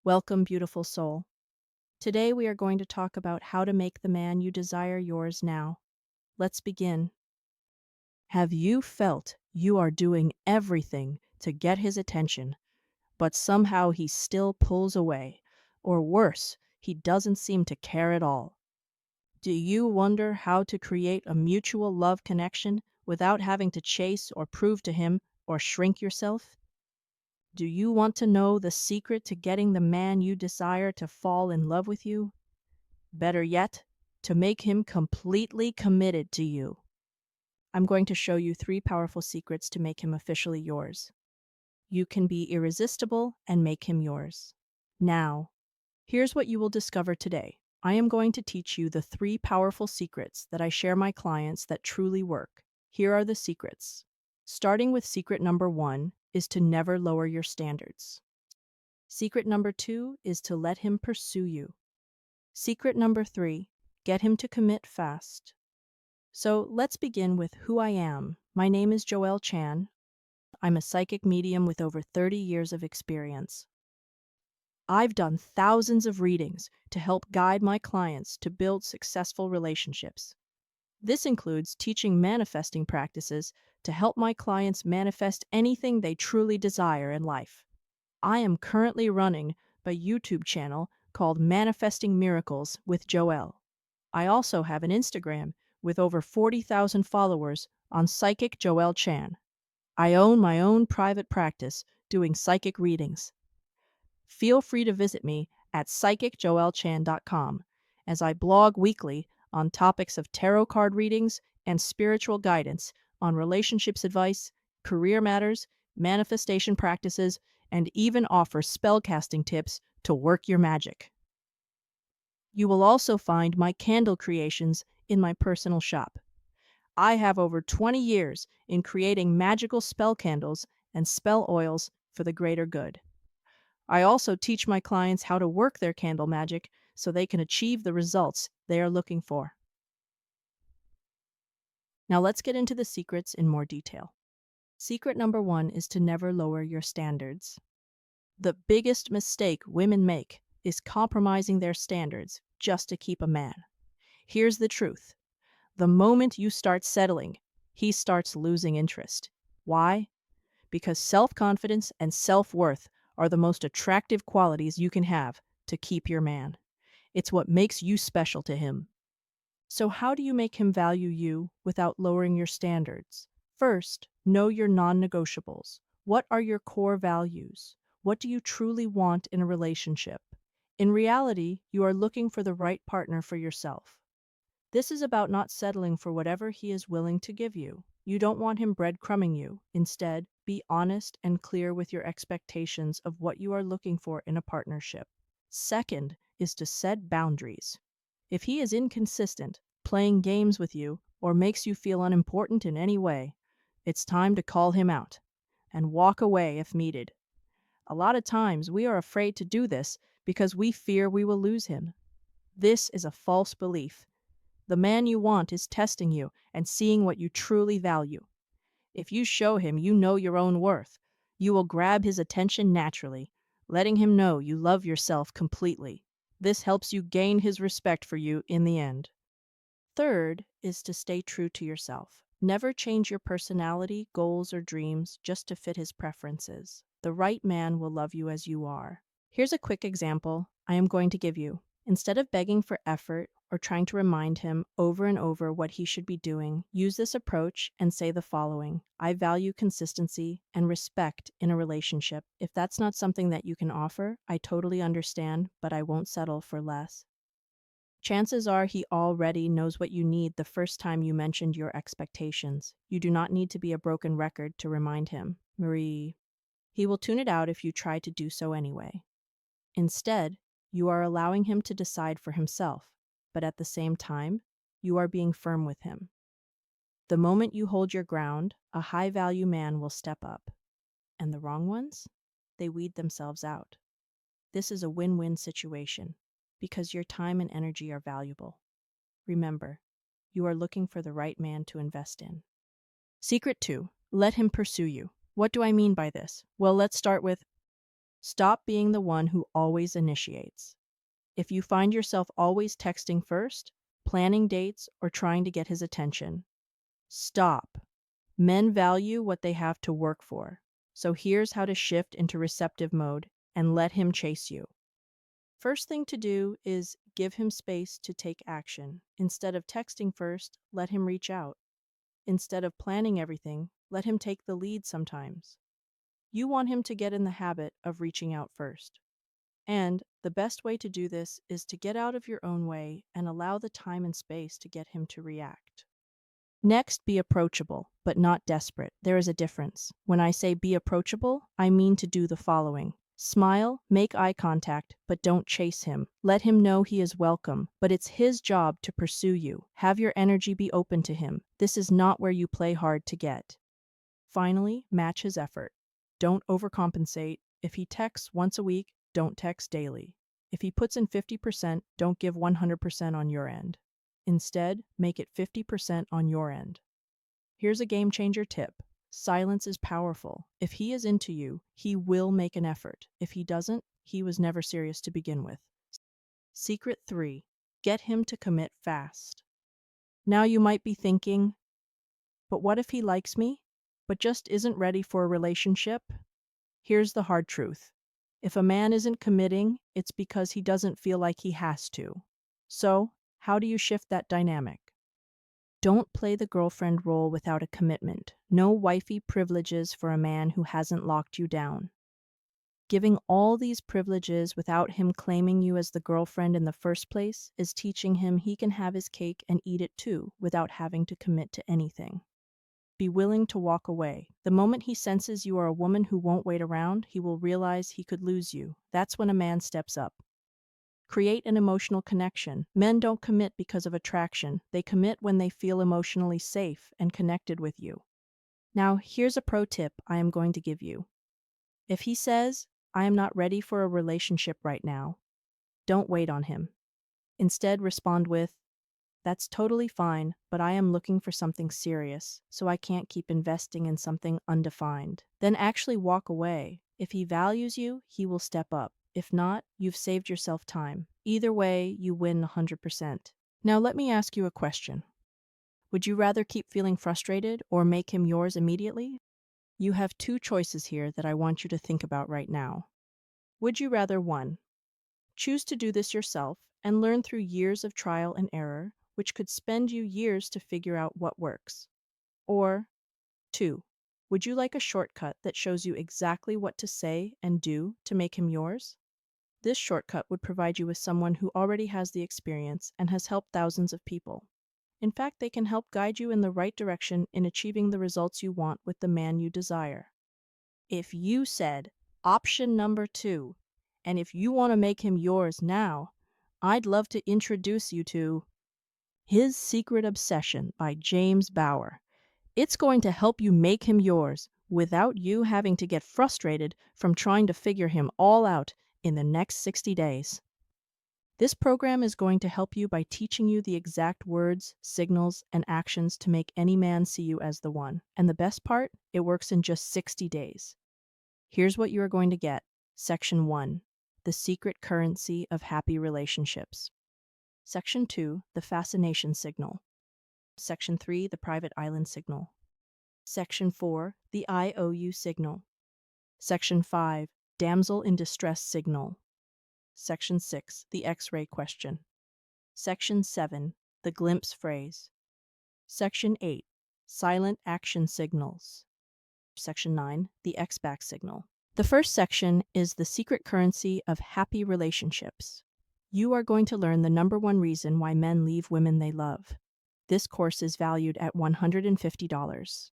Welcome, beautiful soul. Today we are going to talk about how to make the man you desire yours now. Let's begin. Have you felt you are doing everything to get his attention, but somehow he still pulls away? Or worse, he doesn't seem to care at all. Do you wonder how to create a mutual love connection without having to chase or prove to him or shrink yourself? Do you want to know the secret to getting the man you desire to fall in love with you? Better yet, to make him completely committed to you. I'm going to show you 3 powerful secrets to make him officially yours. You can be irresistible and make him yours. Now, here's what you will discover today. I am going to teach you the 3 powerful secrets that I share my clients that truly work. Here are the secrets. Starting with secret number 1 is to never lower your standards. Secret number 2 is to let him pursue you. Secret number 3, get him to commit fast. So let's begin with who I am. My name is Joelle Chan. I'm a psychic medium with over 30 years of experience. I've done thousands of readings to help guide my clients to build successful relationships. This includes teaching manifesting practices to help my clients manifest anything they truly desire in life. I am currently running a YouTube channel called Manifesting Miracles with Joelle. I also have an Instagram with over 40,000 followers on Psychic Joelle Chan. I own my own private practice doing psychic readings. Feel free to visit me at psychicjoellechan.com as I blog weekly on topics of tarot card readings and spiritual guidance on relationships advice, career matters, manifestation practices, and even offer spellcasting tips to work your magic. You will also find my candle creations in my personal shop. I have over 20 years in creating magical spell candles and spell oils for the greater good. I also teach my clients how to work their candle magic so they can achieve the results they are looking for. Now let's get into the secrets in more detail. Secret number 1 is to never lower your standards. The biggest mistake women make is compromising their standards just to keep a man. Here's the truth. The moment you start settling, he starts losing interest. Why? Because self-confidence and self-worth are the most attractive qualities you can have to keep your man. It's what makes you special to him. So how do you make him value you without lowering your standards? First, know your non-negotiables. What are your core values? What do you truly want in a relationship? In reality, you are looking for the right partner for yourself. This is about not settling for whatever he is willing to give you. You don't want him breadcrumbing you. Instead, be honest and clear with your expectations of what you are looking for in a partnership. Second is to set boundaries. If he is inconsistent, playing games with you, or makes you feel unimportant in any way, it's time to call him out and walk away if needed. A lot of times we are afraid to do this because we fear we will lose him. This is a false belief. The man you want is testing you and seeing what you truly value. If you show him you know your own worth, you will grab his attention naturally, letting him know you love yourself completely. This helps you gain his respect for you in the end. Third is to stay true to yourself. Never change your personality, goals, or dreams just to fit his preferences. The right man will love you as you are. Here's a quick example I am going to give you. Instead of begging for effort or trying to remind him over and over what he should be doing, use this approach and say the following: I value consistency and respect in a relationship. If that's not something that you can offer, I totally understand, but I won't settle for less. Chances are he already knows what you need the first time you mentioned your expectations. You do not need to be a broken record to remind him. Marie. He will tune it out if you try to do so anyway. Instead, you are allowing him to decide for himself, but at the same time, you are being firm with him. The moment you hold your ground, a high-value man will step up. And the wrong ones? They weed themselves out. This is a win-win situation, because your time and energy are valuable. Remember, you are looking for the right man to invest in. Secret 2. Let him pursue you. What do I mean by this? Well, let's start with Stop being the one who always initiates. If you find yourself always texting first, planning dates, or trying to get his attention, stop. Men value what they have to work for. So here's how to shift into receptive mode and let him chase you. First thing to do is give him space to take action. Instead of texting first, let him reach out. Instead of planning everything, let him take the lead sometimes. You want him to get in the habit of reaching out first. And the best way to do this is to get out of your own way and allow the time and space to get him to react. Next, be approachable, but not desperate. There is a difference. When I say be approachable, I mean to do the following. Smile, make eye contact, but don't chase him. Let him know he is welcome, but it's his job to pursue you. Have your energy be open to him. This is not where you play hard to get. Finally, match his effort. Don't overcompensate. If he texts once a week, don't text daily. If he puts in 50%, don't give 100% on your end. Instead, make it 50% on your end. Here's a game changer tip. Silence is powerful. If he is into you, he will make an effort. If he doesn't, he was never serious to begin with. Secret 3. Get him to commit fast. Now you might be thinking, but what if he likes me, but just isn't ready for a relationship? Here's the hard truth. If a man isn't committing, it's because he doesn't feel like he has to. So, how do you shift that dynamic? Don't play the girlfriend role without a commitment. No wifey privileges for a man who hasn't locked you down. Giving all these privileges without him claiming you as the girlfriend in the first place is teaching him he can have his cake and eat it too without having to commit to anything. Be willing to walk away. The moment he senses you are a woman who won't wait around, he will realize he could lose you. That's when a man steps up. Create an emotional connection. Men don't commit because of attraction. They commit when they feel emotionally safe and connected with you. Now, here's a pro tip I am going to give you. If he says, I am not ready for a relationship right now, don't wait on him. Instead, respond with, that's totally fine, but I am looking for something serious, so I can't keep investing in something undefined. Then actually walk away. If he values you, he will step up. If not, you've saved yourself time. Either way, you win 100%. Now let me ask you a question. Would you rather keep feeling frustrated or make him yours immediately? You have two choices here that I want you to think about right now. Would you rather 1. Choose to do this yourself and learn through years of trial and error, which could spend you years to figure out what works? Or 2. Would you like a shortcut that shows you exactly what to say and do to make him yours? This shortcut would provide you with someone who already has the experience and has helped thousands of people. In fact, they can help guide you in the right direction in achieving the results you want with the man you desire. If you said option number 2, and if you want to make him yours now, I'd love to introduce you to His Secret Obsession by James Bauer. It's going to help you make him yours without you having to get frustrated from trying to figure him all out in the next 60 days. This program is going to help you by teaching you the exact words, signals, and actions to make any man see you as the one. And the best part, it works in just 60 days. Here's what you are going to get. Section 1, the secret currency of happy relationships. Section 2, the fascination signal. Section 3, the private island signal. Section 4, the IOU signal. Section 5, damsel in distress signal. Section 6, the X-ray question. Section 7, the glimpse phrase. Section 8, silent action signals. Section 9, the X-back signal. The first section is the secret currency of happy relationships. You are going to learn the number one reason why men leave women they love. This course is valued at $150.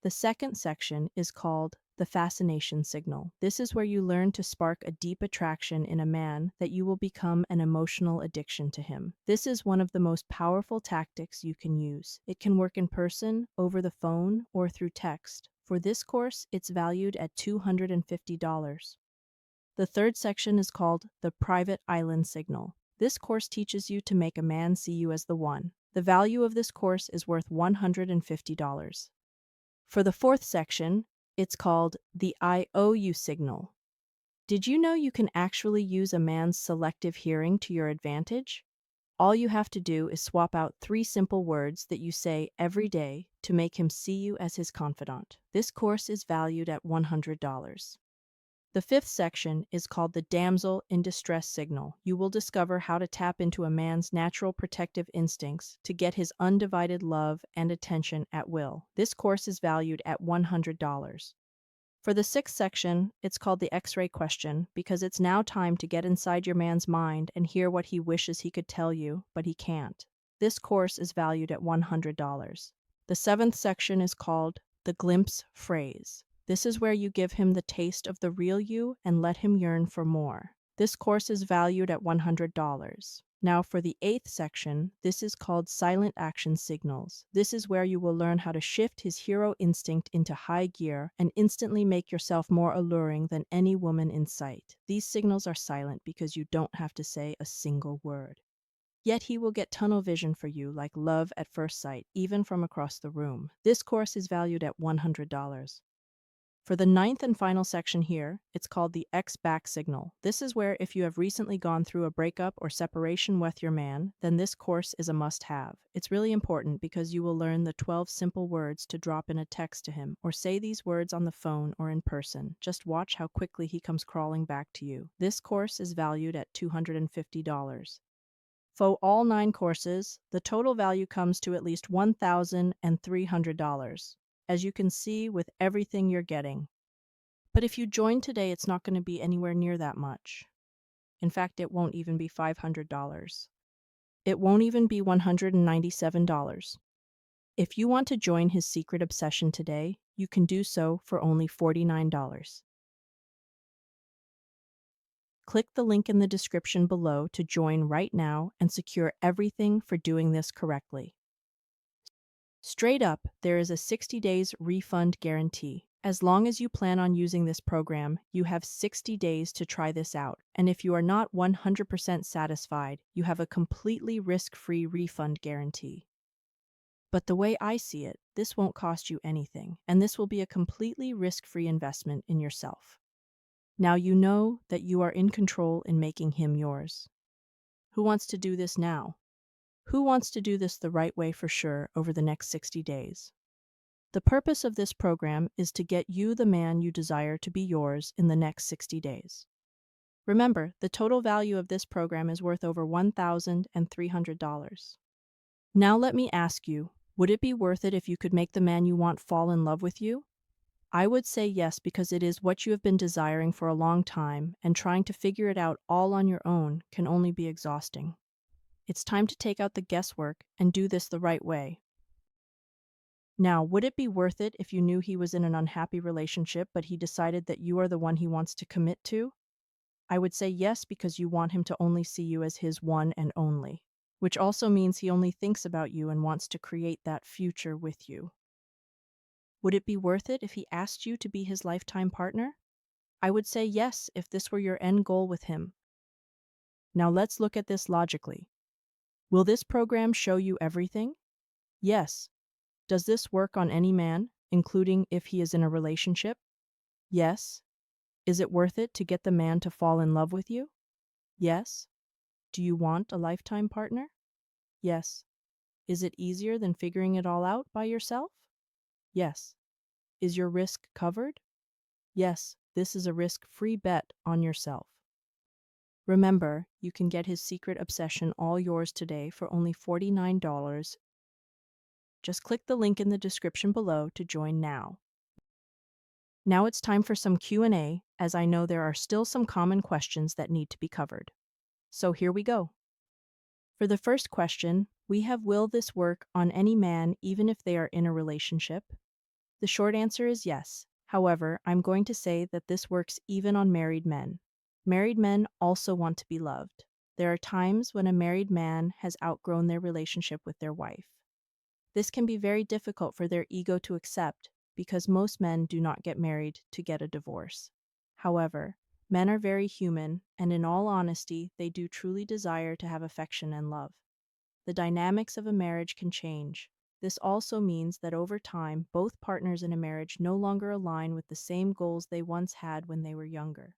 The second section is called the fascination signal. This is where you learn to spark a deep attraction in a man that you will become an emotional addiction to him. This is one of the most powerful tactics you can use. It can work in person, over the phone, or through text. For this course, it's valued at $250. The third section is called the private island signal. This course teaches you to make a man see you as the one. The value of this course is worth $150. For the fourth section, it's called the IOU signal. Did you know you can actually use a man's selective hearing to your advantage? All you have to do is swap out 3 simple words that you say every day to make him see you as his confidant. This course is valued at $100. The 5th section is called the Damsel in Distress Signal. You will discover how to tap into a man's natural protective instincts to get his undivided love and attention at will. This course is valued at $100. For the 6th section, it's called the X-ray question because it's now time to get inside your man's mind and hear what he wishes he could tell you, but he can't. This course is valued at $100. The 7th section is called the Glimpse Phrase. This is where you give him the taste of the real you and let him yearn for more. This course is valued at $100. Now for the 8th section, this is called Silent Action Signals. This is where you will learn how to shift his hero instinct into high gear and instantly make yourself more alluring than any woman in sight. These signals are silent because you don't have to say a single word. Yet he will get tunnel vision for you like love at first sight, even from across the room. This course is valued at $100. For the 9th and final section here, it's called the X-back signal. This is where if you have recently gone through a breakup or separation with your man, then this course is a must-have. It's really important because you will learn the 12 simple words to drop in a text to him, or say these words on the phone or in person. Just watch how quickly he comes crawling back to you. This course is valued at $250. For all 9 courses, the total value comes to at least $1,300. As you can see with everything you're getting. But if you join today, it's not going to be anywhere near that much. In fact, it won't even be $500. It won't even be $197. If you want to join his secret obsession today, you can do so for only $49. Click the link in the description below to join right now and secure everything for doing this correctly. Straight up, there is a 60 days refund guarantee. As long as you plan on using this program, you have 60 days to try this out. And if you are not 100% satisfied, you have a completely risk-free refund guarantee. But the way I see it, this won't cost you anything, and this will be a completely risk-free investment in yourself. Now you know that you are in control in making him yours. Who wants to do this now? Who wants to do this the right way for sure over the next 60 days? The purpose of this program is to get you the man you desire to be yours in the next 60 days. Remember, the total value of this program is worth over $1,300. Now let me ask you, would it be worth it if you could make the man you want fall in love with you? I would say yes, because it is what you have been desiring for a long time, and trying to figure it out all on your own can only be exhausting. It's time to take out the guesswork and do this the right way. Now, would it be worth it if you knew he was in an unhappy relationship, but he decided that you are the one he wants to commit to? I would say yes, because you want him to only see you as his one and only, which also means he only thinks about you and wants to create that future with you. Would it be worth it if he asked you to be his lifetime partner? I would say yes, if this were your end goal with him. Now let's look at this logically. Will this program show you everything? Yes. Does this work on any man, including if he is in a relationship? Yes. Is it worth it to get the man to fall in love with you? Yes. Do you want a lifetime partner? Yes. Is it easier than figuring it all out by yourself? Yes. Is your risk covered? Yes, this is a risk-free bet on yourself. Remember, you can get his secret obsession all yours today for only $49. Just click the link in the description below to join now. Now it's time for some Q&A, as I know there are still some common questions that need to be covered. So here we go. For the first question, we have, will this work on any man even if they are in a relationship? The short answer is yes. However, I'm going to say that this works even on married men. Married men also want to be loved. There are times when a married man has outgrown their relationship with their wife. This can be very difficult for their ego to accept because most men do not get married to get a divorce. However, men are very human, and in all honesty, they do truly desire to have affection and love. The dynamics of a marriage can change. This also means that over time, both partners in a marriage no longer align with the same goals they once had when they were younger.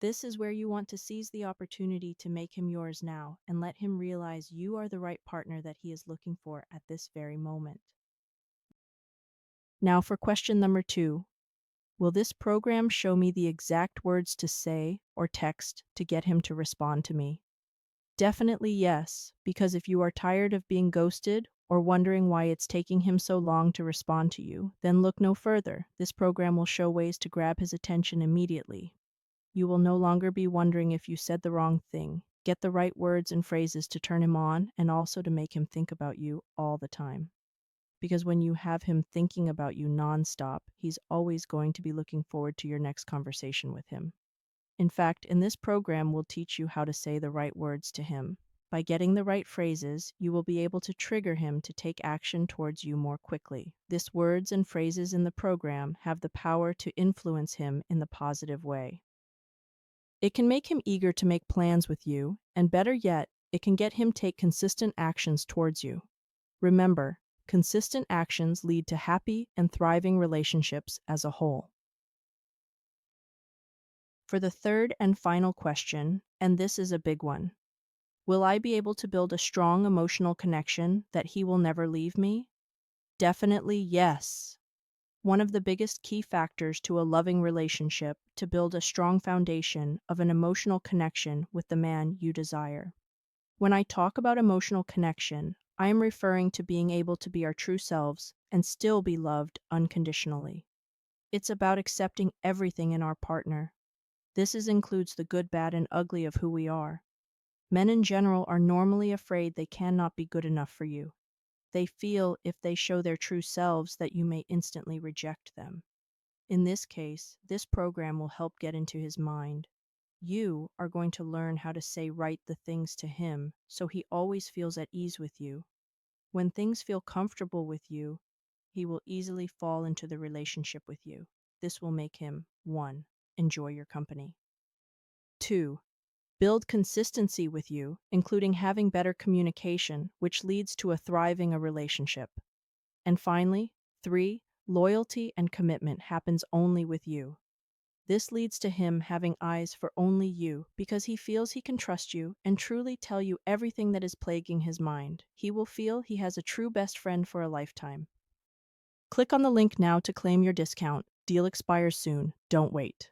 This is where you want to seize the opportunity to make him yours now and let him realize you are the right partner that he is looking for at this very moment. Now for question number 2. Will this program show me the exact words to say or text to get him to respond to me? Definitely yes, because if you are tired of being ghosted or wondering why it's taking him so long to respond to you, then look no further. This program will show ways to grab his attention immediately. You will no longer be wondering if you said the wrong thing. Get the right words and phrases to turn him on and also to make him think about you all the time. Because when you have him thinking about you nonstop, he's always going to be looking forward to your next conversation with him. In fact, in this program, we'll teach you how to say the right words to him. By getting the right phrases, you will be able to trigger him to take action towards you more quickly. These words and phrases in the program have the power to influence him in the positive way. It can make him eager to make plans with you, and better yet, it can get him take consistent actions towards you. Remember, consistent actions lead to happy and thriving relationships as a whole. For the third and final question, and this is a big one, will I be able to build a strong emotional connection that he will never leave me? Definitely yes. One of the biggest key factors to a loving relationship to build a strong foundation of an emotional connection with the man you desire. When I talk about emotional connection, I am referring to being able to be our true selves and still be loved unconditionally. It's about accepting everything in our partner. Includes the good, bad, and ugly of who we are. Men in general are normally afraid they cannot be good enough for you. They feel if they show their true selves that you may instantly reject them. In this case, this program will help get into his mind. You are going to learn how to say right the things to him so he always feels at ease with you. When things feel comfortable with you, he will easily fall into the relationship with you. This will make him 1. Enjoy your company. 2. Build consistency with you, including having better communication, which leads to a thriving relationship. And finally, 3. Loyalty and commitment happens only with you. This leads to him having eyes for only you because he feels he can trust you and truly tell you everything that is plaguing his mind. He will feel he has a true best friend for a lifetime. Click on the link now to claim your discount. Deal expires soon. Don't wait.